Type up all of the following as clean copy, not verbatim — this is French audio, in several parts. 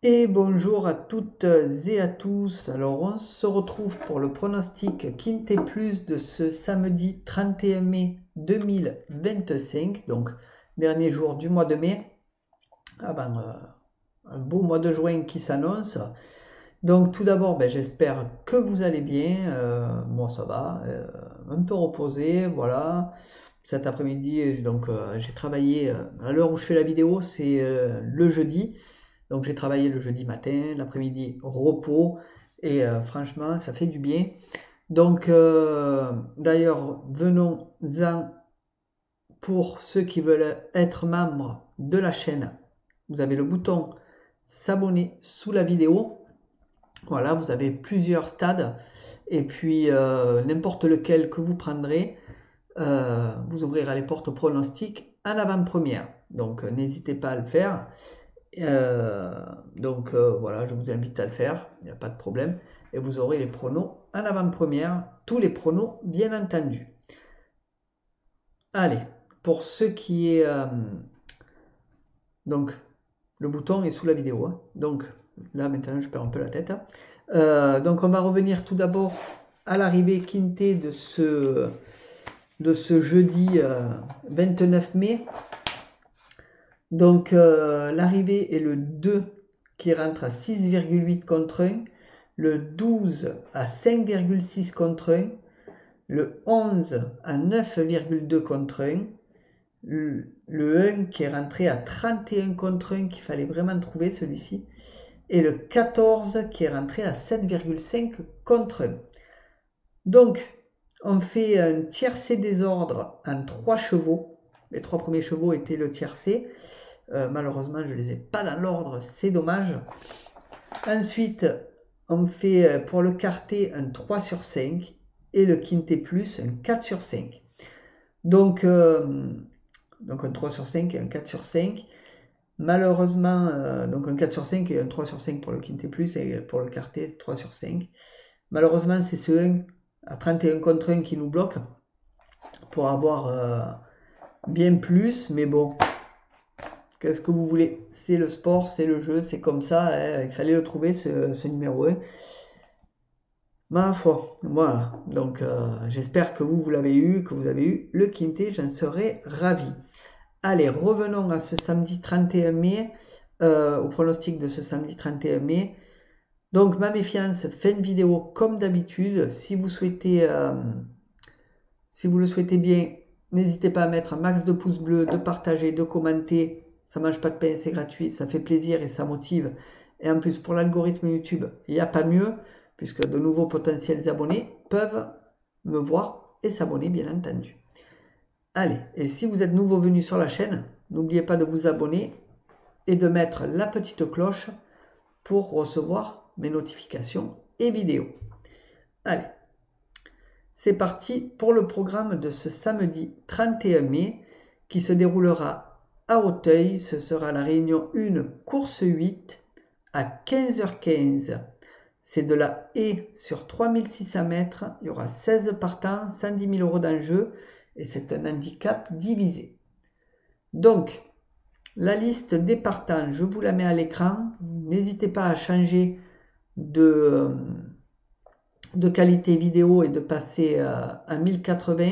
Et bonjour à toutes et à tous. Alors on se retrouve pour le pronostic Quintet Plus de ce samedi 31 mai 2025, donc dernier jour du mois de mai. Un beau mois de juin qui s'annonce. Donc tout d'abord, j'espère que vous allez bien. Moi ça va, un peu reposé, voilà. Cet après-midi, j'ai travaillé, à l'heure où je fais la vidéo, c'est le jeudi. Donc j'ai travaillé le jeudi matin, l'après-midi repos, et franchement ça fait du bien. Donc d'ailleurs venons-en pour ceux qui veulent être membres de la chaîne. Vous avez le bouton s'abonner sous la vidéo. Voilà, vous avez plusieurs stades et puis n'importe lequel que vous prendrez, vous ouvrirez les portes au pronostic en avant-première. Donc n'hésitez pas à le faire. Voilà, je vous invite à le faire, il n'y a pas de problème. Et vous aurez les pronos en avant-première, tous les pronos bien entendu. Allez, pour ce qui est... donc, le bouton est sous la vidéo. Hein. Donc, là maintenant je perds un peu la tête. Hein. Donc on va revenir tout d'abord à l'arrivée quintée de ce jeudi 29 mai. Donc l'arrivée est le 2 qui rentre à 6,8 contre 1, le 12 à 5,6 contre 1, le 11 à 9,2 contre 1, le 1 qui est rentré à 31 contre 1, qu'il fallait vraiment trouver celui-ci, et le 14 qui est rentré à 7,5 contre 1. Donc on fait un tiercé des ordres en 3 chevaux. Les 3 premiers chevaux étaient le tiercé. Malheureusement, je ne les ai pas dans l'ordre, c'est dommage. Ensuite, on fait pour le quartet un 3 sur 5 et le quintet plus un 4 sur 5. Donc un 3 sur 5 et un 4 sur 5. Malheureusement, donc un 4 sur 5 et un 3 sur 5 pour le quintet plus et pour le quartet 3 sur 5. Malheureusement, c'est ce 1 à 31 contre 1 qui nous bloque pour avoir bien plus, mais bon. Qu'est-ce que vous voulez? C'est le sport, c'est le jeu, c'est comme ça. Hein. Il fallait le trouver, ce numéro 1. Ma foi, voilà. Donc, j'espère que vous l'avez eu, que vous avez eu le quintet. J'en serais ravi. Allez, revenons à ce samedi 31 mai, au pronostic de ce samedi 31 mai. Donc, ma méfiance, fait une vidéo comme d'habitude. Si vous le souhaitez bien, n'hésitez pas à mettre un max de pouces bleus, de partager, de commenter. Ça mange pas de pain, c'est gratuit, ça fait plaisir et ça motive. Et en plus, pour l'algorithme YouTube, il n'y a pas mieux, puisque de nouveaux potentiels abonnés peuvent me voir et s'abonner, bien entendu. Allez, et si vous êtes nouveau venu sur la chaîne, n'oubliez pas de vous abonner et de mettre la petite cloche pour recevoir mes notifications et vidéos. Allez, c'est parti pour le programme de ce samedi 31 mai qui se déroulera à Auteuil. Ce sera la réunion 1, course 8 à 15h15. C'est de la haie sur 3600 mètres. Il y aura 16 partants, 110 000 € d'enjeu et c'est un handicap divisé. Donc, la liste des partants, je vous la mets à l'écran. N'hésitez pas à changer de qualité vidéo et de passer à 1080,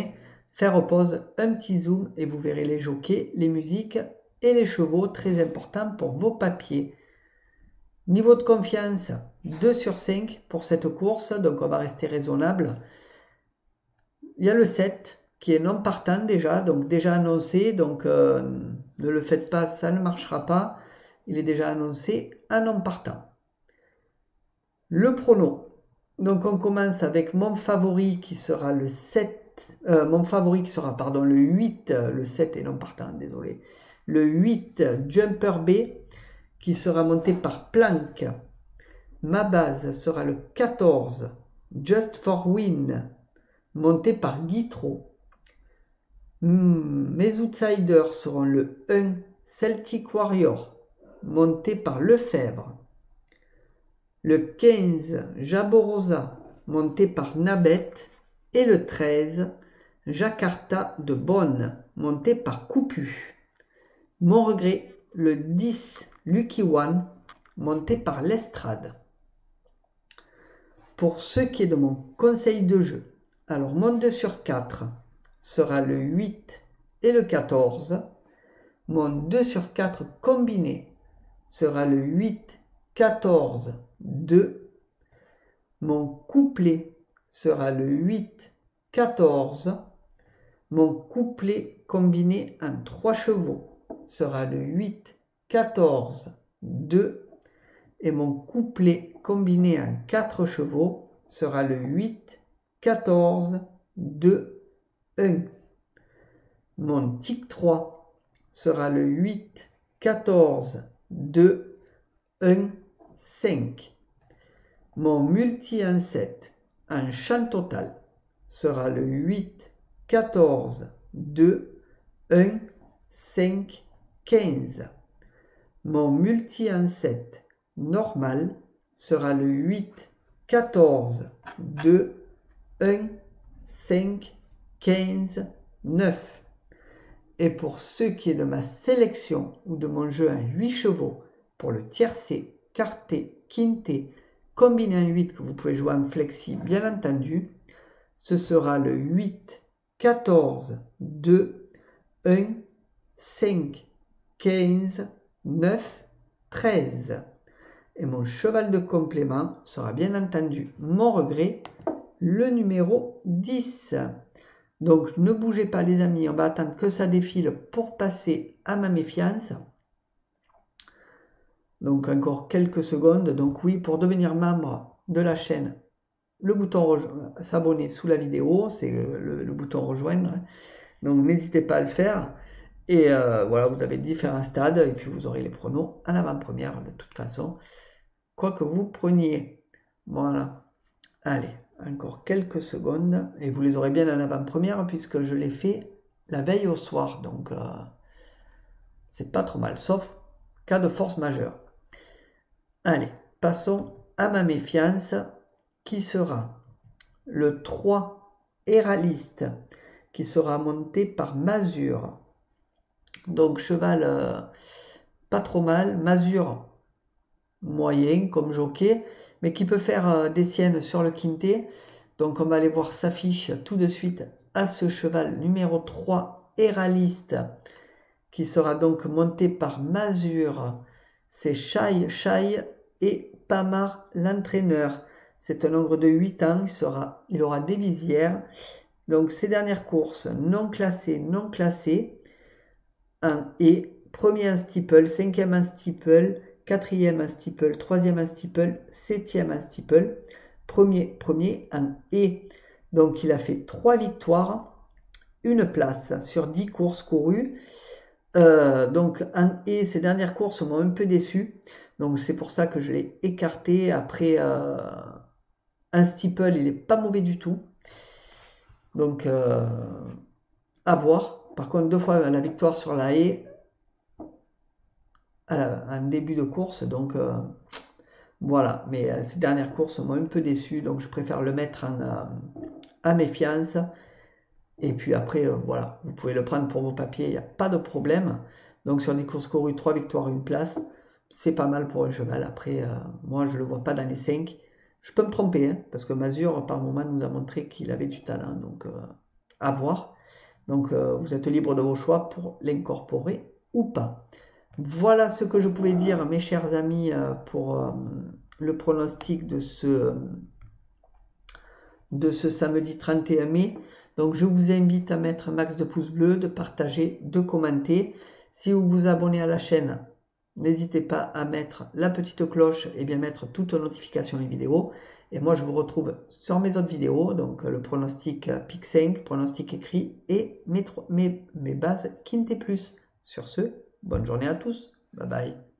faire pause, un petit zoom et vous verrez les jockeys, les musiques et les chevaux, très importants pour vos papiers. Niveau de confiance, 2 sur 5 pour cette course, donc on va rester raisonnable. Il y a le 7 qui est non partant déjà, donc déjà annoncé, donc ne le faites pas, ça ne marchera pas. Il est déjà annoncé à non partant. Le prono. Donc on commence avec mon favori qui sera le 7, mon favori qui sera le 8, le 7 et non partant, désolé. Le 8 Jumper B qui sera monté par Planck. Ma base sera le 14 Just for Win monté par Guitro. Mes outsiders seront le 1 Celtic Warrior monté par Lefebvre. Le 15 Jaborosa monté par Nabet et le 13 Jakarta de Bonn monté par Coupu. Mon regret, le 10 Lucky One monté par l'estrade. Pour ce qui est de mon conseil de jeu, alors mon 2 sur 4 sera le 8 et le 14. Mon 2 sur 4 combiné sera le 8, 14, 2. Mon couplet sera le 8, 14. Mon couplet combiné en 3 chevaux sera le 8, 14, 2. Et mon couplet combiné en 4 chevaux sera le 8, 14, 2, 1. Mon tic 3 sera le 8, 14, 2, 1, 5. Mon multi en 7 en chant total sera le 8, 14, 2, 1, 5, 15. Mon multi en 7 normal sera le 8, 14, 2, 1, 5, 15, 9. Et pour ce qui est de ma sélection ou de mon jeu en 8 chevaux, pour le tiercé, quarté, quinté, combiné en 8 que vous pouvez jouer en flexi bien entendu, ce sera le 8, 14, 2, 1, 5, 15, 9, 13. Et mon cheval de complément sera bien entendu mon regret, le numéro 10. Donc ne bougez pas les amis, on va attendre que ça défile pour passer à ma méfiance. Donc encore quelques secondes. Donc oui, pour devenir membre de la chaîne, le bouton s'abonner sous la vidéo, c'est le bouton rejoindre. Donc n'hésitez pas à le faire. Et voilà, vous avez différents stades et puis vous aurez les pronos en avant-première de toute façon, quoi que vous preniez. Voilà. Allez, encore quelques secondes et vous les aurez bien en avant-première puisque je l'ai fait la veille au soir. Donc c'est pas trop mal, sauf cas de force majeure. Allez, passons à ma méfiance qui sera le 3 Héraliste qui sera monté par Masure. Donc cheval pas trop mal, Masure moyen comme jockey, mais qui peut faire des siennes sur le quintet. Donc on va aller voir sa fiche tout de suite à ce cheval numéro 3 Héraliste qui sera donc monté par Masure. C'est Chai et Pamar l'entraîneur. C'est un ogre de 8 ans, il aura des visières. Donc ces dernières courses non classées, et premier en steeple, cinquième en steeple, quatrième en steeple, troisième en steeple, septième en steeple, premier en et. Donc il a fait 3 victoires, une place sur 10 courses courues. Donc en et ces dernières courses m'ont un peu déçu. Donc c'est pour ça que je l'ai écarté. Après un steeple, il n'est pas mauvais du tout. Donc à voir. Par contre, 2 fois la victoire sur la haie en début de course. Donc voilà. Mais ces dernières courses m'ont un peu déçu. Donc je préfère le mettre en méfiance. Et puis après, voilà, vous pouvez le prendre pour vos papiers, il n'y a pas de problème. Donc sur les courses courues, 3 victoires, 1 place, c'est pas mal pour un cheval. Après, moi, je ne le vois pas dans les 5. Je peux me tromper, hein, parce que Masure, par moment, nous a montré qu'il avait du talent. Donc, à voir. Donc, vous êtes libre de vos choix pour l'incorporer ou pas. Voilà ce que je pouvais dire, mes chers amis, pour le pronostic de ce samedi 31 mai. Donc je vous invite à mettre un max de pouces bleus, de partager, de commenter. Si vous vous abonnez à la chaîne, n'hésitez pas à mettre la petite cloche et bien mettre toutes les notifications et vidéos. Et moi je vous retrouve sur mes autres vidéos, donc le pronostic Pic 5, pronostic écrit et mes bases Quintet Plus. Sur ce, bonne journée à tous. Bye bye.